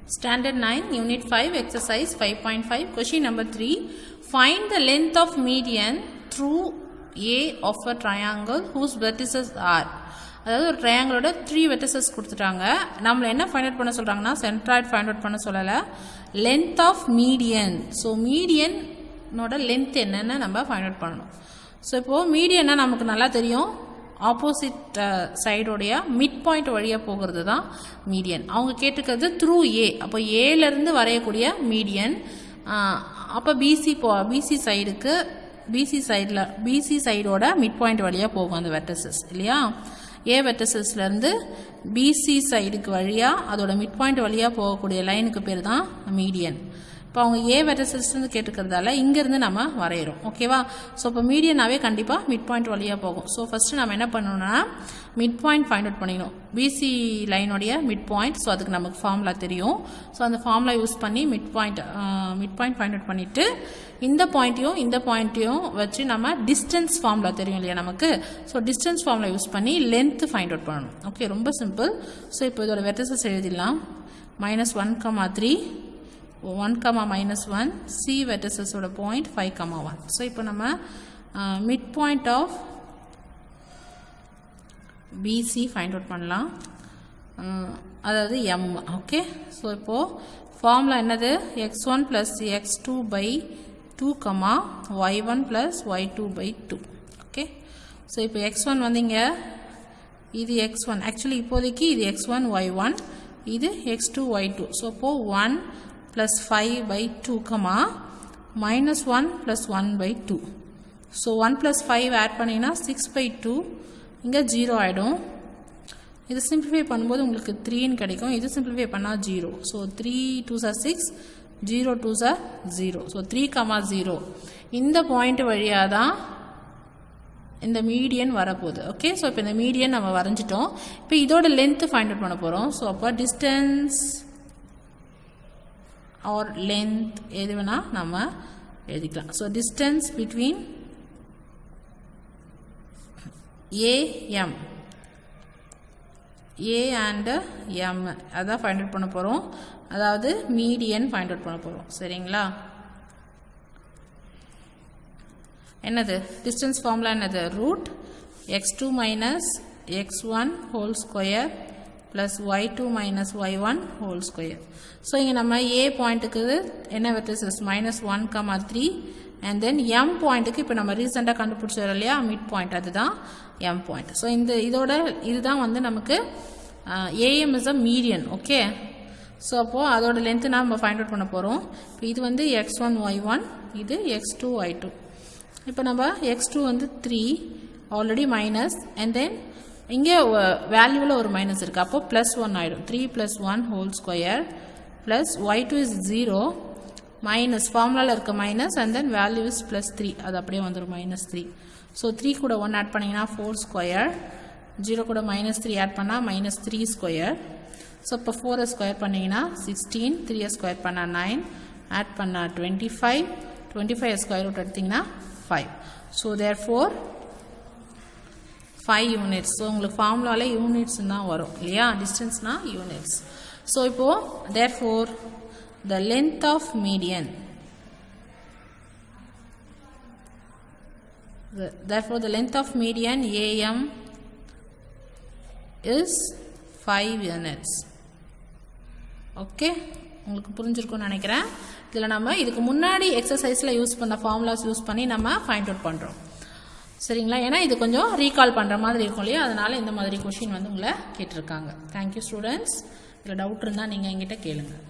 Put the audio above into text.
Standard 9, Unit 5, Exercise 5.5, Question number 3. Find the length of median through A of a triangle whose vertices are. அதாவது ஒரு ட்ரையாங்கிளோட 3 vertices கொடுத்துட்டாங்க. நம்மள என்ன find out பண்ண சொல்கிறாங்கன்னா சென்ட்ராய்ட் ஃபைண்ட் அவுட் பண்ண சொல்லலை, லென்த் ஆஃப் மீடியன். ஸோ மீடியனோட லென்த் என்னென்னு நம்ம ஃபைண்ட் அவுட் பண்ணணும். ஸோ இப்போது மீடியன்னா நமக்கு நல்லா தெரியும், ஆப்போசிட் சைடோடைய மிட் பாயிண்ட் வழியாக போகிறது தான் மீடியன். அவங்க கேட்டுக்கிறது த்ரூ ஏ. அப்போ ஏலேருந்து வரையக்கூடிய மீடியன். அப்போ பிசி சைடுக்கு பிசி சைடோட மிட் பாயிண்ட் வழியாக போகும் அந்த வெர்டிசஸ் இல்லையா. ஏ வெர்டிசஸ்லேருந்து பிசி சைடுக்கு வழியாக அதோட மிட் பாயிண்ட் வழியாக போகக்கூடிய லைனுக்கு பேர் தான் மீடியன். இப்போ அவங்க ஏ வெர்டிசஸ்ன்னு கேட்டுக்கிறதால இங்கேருந்து நம்ம வரைகிறோம். ஓகேவா. ஸோ இப்போ மீடியனாகவே கண்டிப்பாக மிட் பாயிண்ட் வழியாக போகும். ஸோ ஃபஸ்ட்டு நம்ம என்ன பண்ணணும்னா மிட் பாயிண்ட் ஃபைண்ட் அவுட் பண்ணிக்கணும், பிசி லைனுடைய மிட் பாயிண்ட். ஸோ அதுக்கு நமக்கு ஃபார்முலா தெரியும். ஸோ அந்த ஃபார்முலா யூஸ் பண்ணி மிட் பாயிண்ட் ஃபைண்ட் அவுட் பண்ணிவிட்டு இந்த பாயிண்ட்டையும் வச்சு நம்ம டிஸ்டன்ஸ் ஃபார்முலா தெரியும் இல்லையா நமக்கு. ஸோ டிஸ்டன்ஸ் ஃபார்முலா யூஸ் பண்ணி லென்த்து ஃபைண்ட் அவுட் பண்ணணும். ஓகே, ரொம்ப சிம்பிள். ஸோ இப்போ இதோட வெர்டிசஸ் எழுதிடலாம். -1, 3, 1, -1, C vertices ஓட பாயிண்ட் 5, 1. ஸோ இப்போ நம்ம mid point of PC find out பண்ணலாம், அதாவது எம். ஓகே, ஸோ இப்போது ஃபார்முலா என்னது, x1 + x2 / 2, y1 + y2 / 2. Okay, so இப்போ x1 வந்தீங்க, இது x1, ஆக்சுவலி இப்போதைக்கு இது x1 y1, இது x2 y2. ஸோ இப்போது 1 + 5/2, -1 + 1/2. ஸோ 1 + 5 ஆட் பண்ணிங்கன்னா 6/2, இங்கே 0 ஆகிடும். இது சிம்பிளிஃபை பண்ணும்போது உங்களுக்கு 3ன்னு கிடைக்கும். இது சிம்பிளிஃபை பண்ணால் 0. So 3 2s are 6, 0 2s are 0. So 3, 0 இந்த பாயிண்ட் வழியாக தான் இந்த மீடியன் வரப்போகுது. ஓகே, ஸோ இப்போ இந்த மீடியன் நம்ம வரைஞ்சிட்டோம். இப்போ இதோட லென்த்து ஃபைண்ட் அவுட் பண்ண போகிறோம். ஸோ அப்போ டிஸ்டன்ஸ் ஆர் லென்த் எது வேணால் நம்ம எழுதிக்கலாம். So distance between AM, A and M அதான் ஃபைண்ட் அவுட் பண்ண போகிறோம். அதாவது மீடியன் ஃபைண்ட் அவுட் பண்ண போகிறோம். சரிங்களா. என்னது டிஸ்டன்ஸ் ஃபார்முலா என்னது, √x2 - x1 whole square + y2 - y1 whole square. So இங்கே நம்ம ஏ பாயிண்ட்டுக்கு என்ன வெர்டிசஸ் -1, 3, அண்ட் தென் எம் பாயிண்ட்டுக்கு இப்போ நம்ம ரீசெண்டாக கண்டுபிடிச்சோம் இல்லையா மிட் பாயிண்ட், அதுதான் எம் பாயிண்ட். ஸோ இதுதான் வந்து நமக்கு AM is a median. Okay, so அப்போது அதோட லென்த்து நம்ம ஃபைண்ட் அவுட் பண்ண போகிறோம். இப்போ இது வந்து x1 y1, இது x2 y2. இப்போ நம்ம x2 வந்து 3 ஆல்ரெடி மைனஸ், அண்ட் தென் இங்கே வேல்யூவில் ஒரு மைனஸ் இருக்குது, அப்போ +1 ஆகிடும். 3 + 1 whole square plus y2 is 0 minus ஃபார்முலாவில் இருக்க minus, and then value is +3, அது அப்படியே வந்துடும் -3. ஸோ 3 கூட 1 ஆட் பண்ணிங்கன்னா 4², 0 கூட -3 ஆட் பண்ணால் -3². ஸோ இப்போ 4 ஸ்கொயர் பண்ணிங்கன்னா 16, 3 ஸ்கொயர் பண்ணால் 9, ஆட் பண்ணால் 25, 25 ஸ்கொயர் ரூட் எடுத்திங்கன்னா 5. So therefore 5 units. ஸோ உங்களுக்கு ஃபார்முலாவில் யூனிட்ஸ் தான் வரும் இல்லையா, டிஸ்டன்ஸ்னால் யூனிட்ஸ். ஸோ இப்போது therefore the length of median, therefore the length of median AM is 5 units. Okay, உங்களுக்கு புரிஞ்சிருக்கும்னு நினைக்கிறேன். இதில் நம்ம இதுக்கு முன்னாடி எக்ஸசைஸில் யூஸ் பண்ண ஃபார்முலாஸ் யூஸ் பண்ணி நம்ம ஃபைண்ட் அவுட் பண்ணுறோம். சரிங்களா, ஏன்னா இது கொஞ்சம் ரீகால் பண்ணுற மாதிரி இருக்கும் இல்லையா, அதனால் இந்த மாதிரி கொஷின் வந்து உங்களை கேட்டிருக்காங்க. Thank you students. இதில் டவுட் இருந்தால் நீங்கள் என்கிட்ட கேளுங்கள்.